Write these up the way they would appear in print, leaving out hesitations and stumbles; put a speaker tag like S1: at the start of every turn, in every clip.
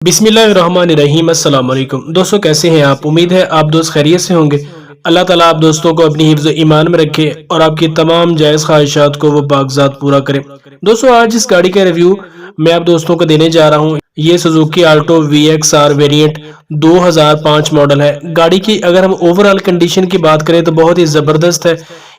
S1: बिस्मिल्लाहिर्रहमानिर्रहीम। अस्सलाम वालेकुम दोस्तों, कैसे हैं आप? उम्मीद है आप दोस्त खैरियत से होंगे। अल्लाह ताला आप दोस्तों को अपनी हिफ्ज़ ईमान में रखे और आपकी तमाम जायज़ ख्वाहिशात को वो बागज़ात पूरा करे। दोस्तों, आज इस गाड़ी का रिव्यू मैं आप दोस्तों को देने जा रहा हूँ। ये Suzuki Alto VXR variant 2005 model है। गाड़ी की अगर हम ओवरऑल कंडीशन की बात करें तो बहुत ही ज़बरदस्त है।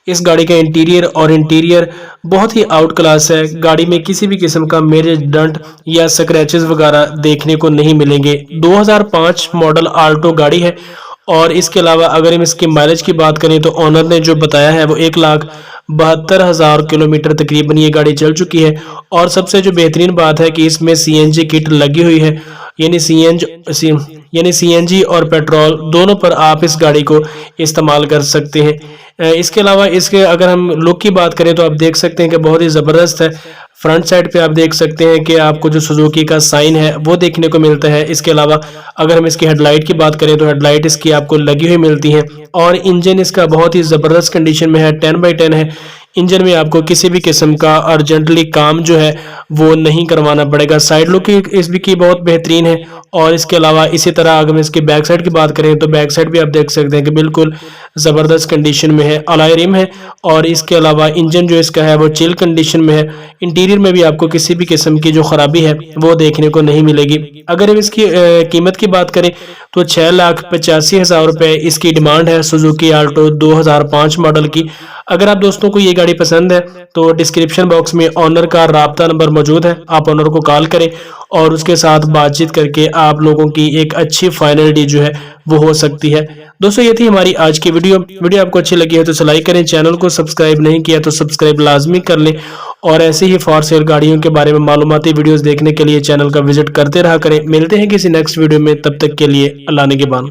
S1: इस गाड़ी का इंटीरियर बहुत ही आउट क्लास है। गाड़ी में किसी भी किस्म का मेजर डंट या स्क्रैचेस वगैरह देखने को नहीं मिलेंगे। 2005 मॉडल आल्टो गाड़ी है। और इसके अलावा अगर हम इसके माइलेज की बात करें तो ओनर ने जो बताया है वो 1,72,000 किलोमीटर तकरीबन ये गाड़ी चल चुकी है। और सबसे जो बेहतरीन बात है कि इसमें CNG किट लगी हुई है, यानी CNG और पेट्रोल दोनों पर आप इस गाड़ी को इस्तेमाल कर सकते हैं। इसके अलावा इसके अगर हम लुक की बात करें तो आप देख सकते हैं कि बहुत ही ज़बरदस्त है। फ्रंट साइड पे आप देख सकते हैं कि आपको जो सुजुकी का साइन है वो देखने को मिलता है। इसके अलावा अगर हम इसकी हेडलाइट की बात करें तो हेडलाइट इसकी आपको लगी हुई मिलती है। और इंजन इसका बहुत ही ज़बरदस्त कंडीशन में है, 10/10 है। इंजन में आपको किसी भी किस्म का अर्जेंटली काम जो है वो नहीं करवाना पड़ेगा। साइड लुक इसकी बहुत बेहतरीन है। और इसके अलावा इसी तरह अगर हम इसकी बैक साइड की बात करें तो बैक साइड भी आप देख सकते हैं कि बिल्कुल ज़बरदस्त कंडीशन में है। अलॉय रिम है। और इसके अलावा इंजन जो इसका है वो चिल कंडीशन में है। इंटीरियर में भी आपको किसी भी किस्म की जो खराबी है वो देखने को नहीं मिलेगी। अगर हम इसकी कीमत की बात करें तो 6,85,000 रुपये इसकी डिमांड है सुजुकी आल्टो 2005 मॉडल की। अगर आप दोस्तों को ये गाड़ी पसंद है तो डिस्क्रिप्शन बॉक्स में ऑनर का राब्ता नंबर मौजूद है, आप ऑनर को कॉल करें और उसके साथ बातचीत करके आप लोगों की एक अच्छी फाइनल डील जो है वो हो सकती है। दोस्तों, ये थी हमारी आज की वीडियो आपको अच्छी लगी है तो लाइक करें, चैनल को सब्सक्राइब नहीं किया तो सब्सक्राइब लाजमी कर लें। और ऐसे ही फॉर सेल गाड़ियों के बारे में मालूमाती वीडियोस देखने के लिए चैनल का विजिट करते रहा करें। मिलते हैं किसी नेक्स्ट वीडियो में, तब तक के लिए अल्लाह निगहबान।